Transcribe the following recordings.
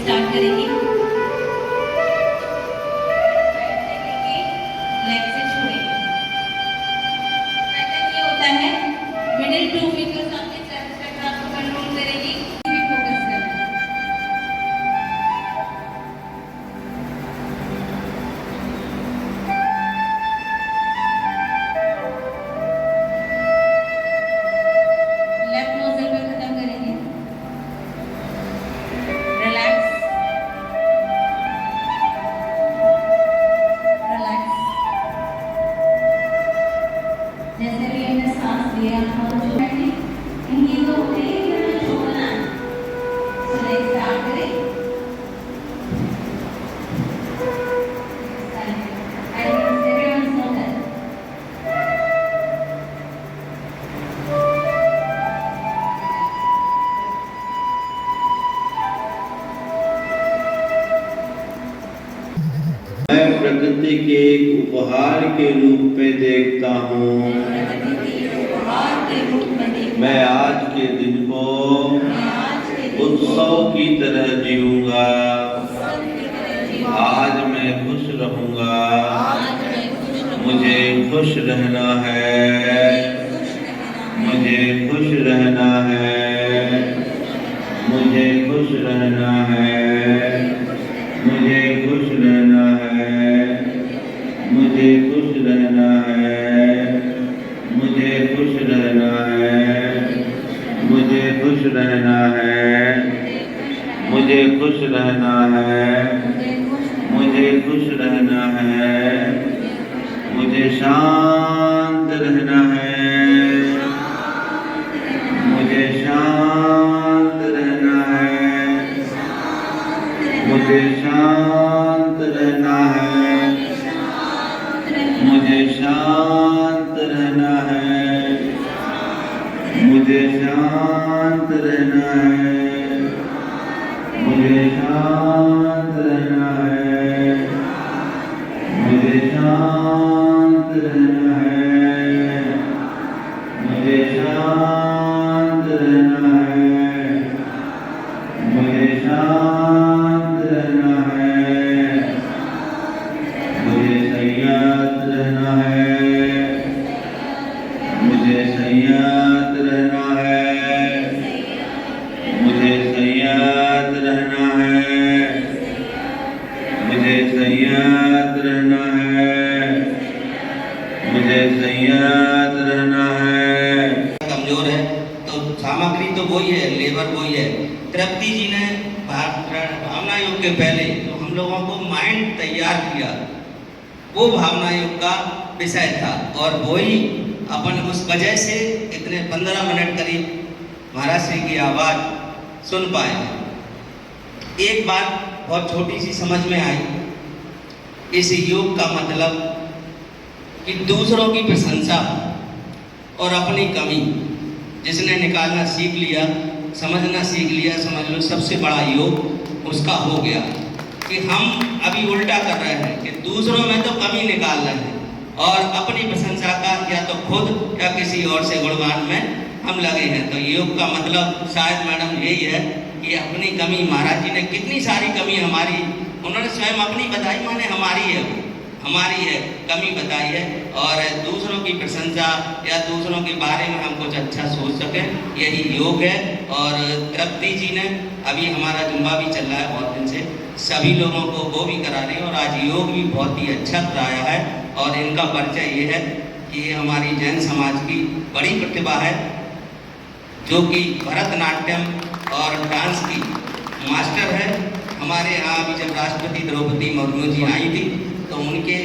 Start करेंगे। Leg से छोड़ेंगे। पैटर्न ये होता है, मिडिल टू फिंगर्स आपके चेस्ट चक्र को कंट्रोल करेगी, भी फोकस करना है। लेफ्ट नोजल पे खत्म करेंगे। Relax, relax. जैसे भी हमने सांस लिया और छोड़ने, इनकी तो एक छोड़ना है। चलिए स्टार्ट करें। everyone's noted. मैं प्रकृति के एक उपहार के रूप में देखता हूँ। मैं आज के दिन को उत्सव की तरह जीऊंगा। आज मैं खुश रहूंगा। मुझे खुश रहना है। मुझे खुश रहना है। मुझे खुश रहना है। मुझे खुश रहना है। मुझे खुश रहना है। मुझे खुश रहना है। मुझे खुश रहना है। मुझे खुश रहना है। मुझे खुश रहना है। मुझे शांत रहना है। मुझे शांत रहना है। मुझे शांत रहना है। मुझे शांत रहना है। मुझे शांत रहना है। मुझे शांत रहना है। मुझे शांत रहना है। मुझे शांत रहना है। मुझे शांत रहना है। मुझे संयत रहना है। मुझे संयत रहना है। मुझे संयत रहना है। मुझे संयत रहना है। मुझे संयत रहना है। कमजोर है तो सामग्री तो वही है, लेबर वही है। तृप्ति जी ने भावना योग के पहले तो हम लोगों को माइंड तैयार किया, वो भावना योग का विषय था और वही अपन उस वजह से इतने 15 मिनट करीब महाराज श्री की आवाज़ सुन पाए। एक बात बहुत छोटी सी समझ में आई, इस योग का मतलब कि दूसरों की प्रशंसा और अपनी कमी जिसने निकालना सीख लिया, समझना सीख लिया, समझ लो सबसे बड़ा योग उसका हो गया। कि हम अभी उल्टा कर रहे हैं कि दूसरों में तो कमी निकाल रहे हैं और अपनी प्रशंसा का या तो खुद या किसी और से गुणगान में हम लगे हैं। तो योग का मतलब शायद मैडम यही है कि अपनी कमी, महाराज जी ने कितनी सारी कमी हमारी, उन्होंने स्वयं अपनी बताई, माने हमारी है, हमारी है, कमी बताई है। और दूसरों की प्रशंसा या दूसरों के बारे में हम कुछ अच्छा सोच सकें, यही योग है। और तृप्ति जी ने अभी हमारा जुम्बा भी चल रहा है बहुत दिन से, सभी लोगों को वो भी करा रहे हैं और आज योग भी बहुत ही अच्छा कराया है। और इनका परिचय ये है कि ये हमारी जैन समाज की बड़ी प्रतिभा है, जो कि भरतनाट्यम और डांस की मास्टर है। हमारे यहाँ अभी जब राष्ट्रपति द्रौपदी मुर्मू जी आई थी तो उनके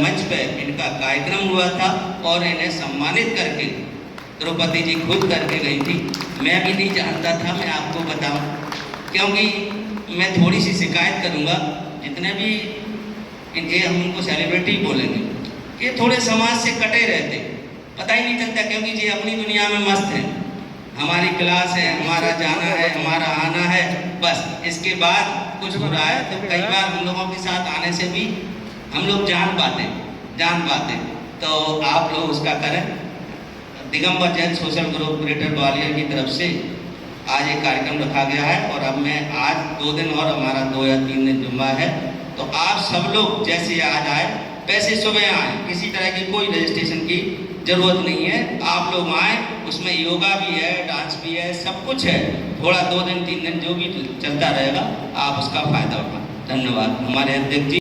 मंच पे इनका कार्यक्रम हुआ था और इन्हें सम्मानित करके द्रौपदी जी खुद करके गई थी। मैं भी नहीं जानता था, मैं आपको बताऊं, क्योंकि मैं थोड़ी सी शिकायत करूंगा, जितने भी ये हम उनको सेलिब्रिटी बोलेंगे कि थोड़े समाज से कटे रहते, पता ही नहीं चलता, क्योंकि ये अपनी दुनिया में मस्त हैं। हमारी क्लास है, हमारा जाना है, हमारा आना है, बस इसके बाद कुछ हो रहा है तो कई बार हम लोगों के साथ आने से भी हम लोग जान पाते। तो आप लोग उसका करें। Digambar Jain social group greater Gwalior की तरफ से आज एक कार्यक्रम रखा गया है और अब मैं आज 2 दिन और हमारा 2 या 3 दिन जुम्मा है, तो आप सब लोग जैसे आज आए वैसे सुबह आए, किसी तरह की कोई रजिस्ट्रेशन की जरूरत नहीं है। आप लोग आए, उसमें योगा भी है, डांस भी है, सब कुछ है। थोड़ा 2 दिन 3 दिन जो भी चलता रहेगा आप उसका फायदा उठाएं। धन्यवाद। हमारे अध्यक्ष जी।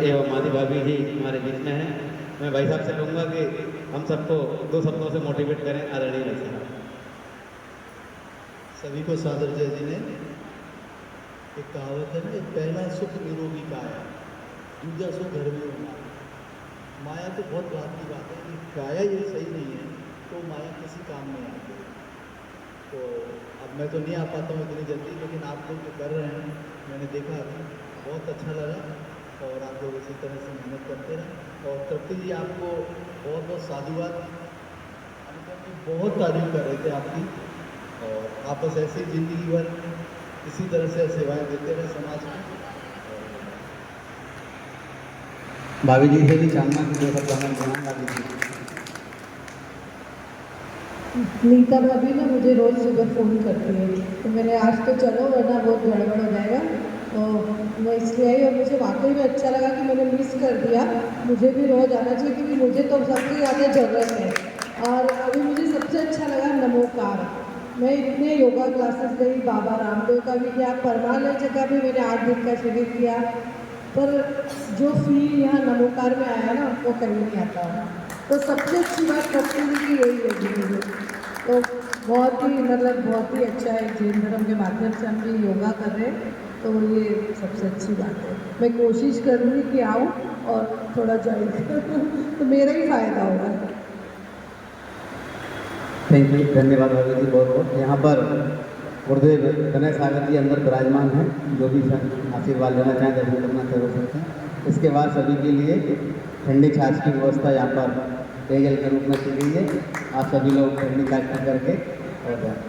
एवं माधी भाभी जी हमारे बीच में हैं। मैं भाई साहब से कहूँगा कि हम सबको 2 शब्दों से मोटिवेट करें। आदरणीय भाई साहब। सभी को सादर जय जी ने। एक कहावत है ना, पहला सुख निरोगी काया, दूसरा सुख घर में होना। माया तो बहुत बात की बात है कि काया ये सही नहीं है तो माया किसी काम में आती है। तो अब मैं तो नहीं आ पाता हूँ इतनी जल्दी, लेकिन आप लोग जो कर रहे हैं मैंने देखा अभी, बहुत अच्छा लगा। और आप लोग इसी तरह से मेहनत करते रहें। और तृप्ति जी आपको बहुत बहुत साधुवाद। अनुपम जी बहुत तारीफ कर रहे थे आपकी, और आप बस ऐसी ज़िंदगी भर इसी तरह से सेवाएं देते रहे समाज में। भाभी जी से भी चाहूँगा कि 2 शब्द हमें बना दीजिए। नीता भाभी ना मुझे रोज़ सुबह फ़ोन करती है, तो मैंने आज तो चलो वरना बहुत गड़बड़ हो जाएगा, तो मैं इसलिए आई। और मुझे वाकई में अच्छा लगा कि मैंने मिस कर दिया। मुझे भी रोज़ आना चाहिए क्योंकि मुझे तो सबसे ज़्यादा ज़रूरत है। और अभी मुझे सबसे अच्छा लगा नमोकार। मैं इतने योगा क्लासेस गई, बाबा रामदेव का भी किया, परमालय जगह भी मैंने 8 दिन का शिविर किया, पर जो फील यहाँ नमोकार में आया ना वो कहीं नहीं आता। तो सबसे अच्छी बात भक्ति की यही लगी मुझे। तो बहुत ही मतलब बहुत ही अच्छा है, जैन धर्म के माध्यम से हम भी योगा कर रहे हैं, तो ये सबसे अच्छी बात है। मैं कोशिश करूँगी कि आऊँ और थोड़ा ज्वाइन करूँ तो मेरा ही फ़ायदा होगा। थैंक यू, धन्यवाद भाभी जी बहुत बहुत। यहाँ पर गुरुदेव गणेश सागर जी अंदर विराजमान हैं, जो भी आशीर्वाद लेना चाहें दर्शन करना चाहे हो सकते हैं। इसके बाद सभी के लिए ठंडी छाछ की व्यवस्था यहाँ पर पेयजल के रूप में की गई है। आप सभी लोग ठंडी छाछ पी करके और जाएं।